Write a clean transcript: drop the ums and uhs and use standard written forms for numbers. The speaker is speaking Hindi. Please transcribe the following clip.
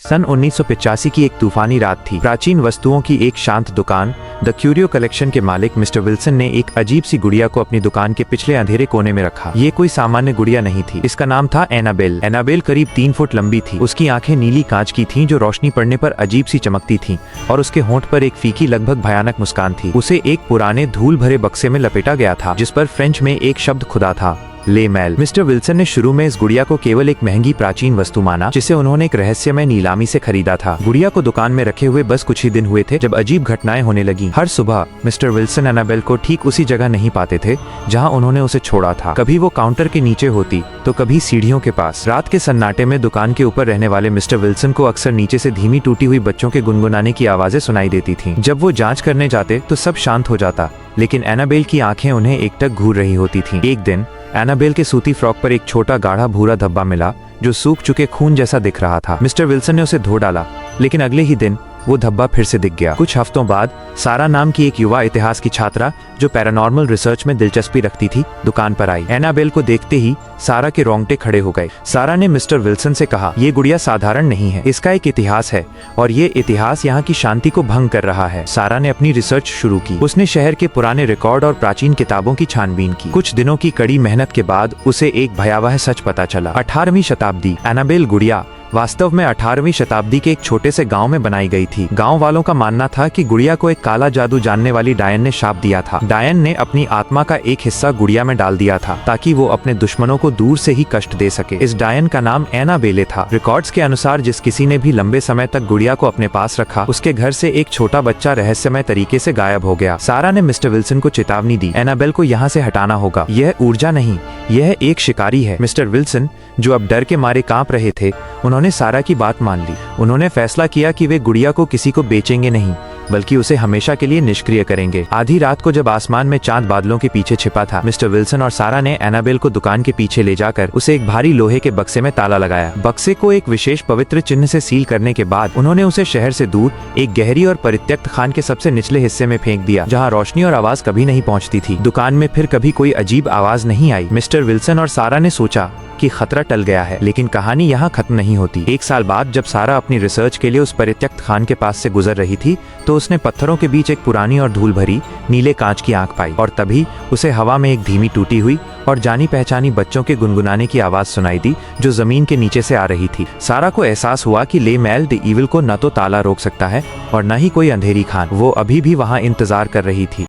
सन 1985 की एक तूफानी रात थी। प्राचीन वस्तुओं की एक शांत दुकान द क्यूरियो कलेक्शन के मालिक मिस्टर विल्सन ने एक अजीब सी गुड़िया को अपनी दुकान के पिछले अंधेरे कोने में रखा। ये कोई सामान्य गुड़िया नहीं थी। इसका नाम था एनाबेल। एनाबेल करीब 3 फुट लंबी थी। उसकी आंखें नीली कांच की थीं जो रोशनी पड़ने पर अजीब सी चमकती थीं और उसके होंठ पर एक फीकी लगभग भयानक मुस्कान थी। उसे एक पुराने धूल भरे बक्से में लपेटा गया था जिस पर फ्रेंच में एक शब्द खुदा था, ले मैल। मिस्टर विल्सन ने शुरू में इस गुड़िया को केवल एक महंगी प्राचीन वस्तु माना जिसे उन्होंने एक रहस्यमय नीलामी से खरीदा था। गुड़िया को दुकान में रखे हुए बस कुछ ही दिन हुए थे जब अजीब घटनाएं होने लगी। हर सुबह मिस्टर विल्सन एनाबेल को ठीक उसी जगह नहीं पाते थे जहां उन्होंने उसे छोड़ा था। कभी वो काउंटर के नीचे होती तो कभी सीढ़ियों के पास। रात के सन्नाटे में दुकान के ऊपर रहने वाले मिस्टर विल्सन को अक्सर नीचे से धीमी टूटी हुई बच्चों के गुनगुनाने की आवाजें सुनाई देती थीं। जब वो जांच करने जाते तो सब शांत हो जाता, लेकिन एनाबेल की आंखें उन्हें एकटक घूर रही होती थीं। एक दिन एनाबेल के सूती फ्रॉक पर एक छोटा गाढ़ा भूरा धब्बा मिला जो सूख चुके खून जैसा दिख रहा था। मिस्टर विल्सन ने उसे धो डाला, लेकिन अगले ही दिन वो धब्बा फिर से दिख गया। कुछ हफ्तों बाद सारा नाम की एक युवा इतिहास की छात्रा जो पैरानॉर्मल रिसर्च में दिलचस्पी रखती थी दुकान पर आई। एनाबेल को देखते ही सारा के रोंगटे खड़े हो गए। सारा ने मिस्टर विल्सन से कहा, ये गुड़िया साधारण नहीं है, इसका एक इतिहास है और ये इतिहास यहाँ की शांति को भंग कर रहा है। सारा ने अपनी रिसर्च शुरू की। उसने शहर के पुराने रिकॉर्ड और प्राचीन किताबों की छानबीन की। कुछ दिनों की कड़ी मेहनत के बाद उसे एक भयावह सच पता चला। 18वीं शताब्दी। एनाबेल गुड़िया वास्तव में 18वीं शताब्दी के एक छोटे से गांव में बनाई गई थी। गांव वालों का मानना था कि गुड़िया को एक काला जादू जानने वाली डायन ने शाप दिया था। डायन ने अपनी आत्मा का एक हिस्सा गुड़िया में डाल दिया था ताकि वो अपने दुश्मनों को दूर से ही कष्ट दे सके। इस डायन का नाम एनाबेले था। रिकॉर्ड्स के अनुसार जिस किसी ने भी लंबे समय तक गुड़िया को अपने पास रखा, उसके घर से एक छोटा बच्चा रहस्यमय तरीके से गायब हो गया। सारा ने मिस्टर विल्सन को चेतावनी दी, एनाबेल को यहाँ से हटाना होगा। यह ऊर्जा नहीं, यह एक शिकारी है। मिस्टर विल्सन, जो अब डर के मारे कांप रहे थे, उन्होंने सारा की बात मान ली। उन्होंने फैसला किया कि वे गुड़िया को किसी को बेचेंगे नहीं, बल्कि उसे हमेशा के लिए निष्क्रिय करेंगे। आधी रात को जब आसमान में चांद बादलों के पीछे छिपा था, मिस्टर विल्सन और सारा ने एनाबेल को दुकान के पीछे ले जाकर उसे एक भारी लोहे के बक्से में ताला लगाया। बक्से को एक विशेष पवित्र चिन्ह से सील करने के बाद उन्होंने उसे शहर से दूर एक गहरी और परित्यक्त खान के सबसे निचले हिस्से में फेंक दिया, जहाँ रोशनी और आवाज कभी नहीं पहुँचती थी। दुकान में फिर कभी कोई अजीब आवाज नहीं आई। मिस्टर विल्सन और सारा ने सोचा कि खतरा टल गया है, लेकिन कहानी यहाँ खत्म नहीं होती। 1 साल बाद जब सारा अपनी रिसर्च के लिए उस परित्यक्त खान के पास से गुजर रही थी तो उसने पत्थरों के बीच एक पुरानी और धूल भरी नीले कांच की आंख पाई, और तभी उसे हवा में एक धीमी टूटी हुई और जानी पहचानी बच्चों के गुनगुनाने की आवाज सुनाई दी जो जमीन के नीचे से आ रही थी। सारा को एहसास हुआ कि ले मैल द इविल को न तो ताला रोक सकता है और न ही कोई अंधेरी खान। वो अभी भी वहाँ इंतजार कर रही थी।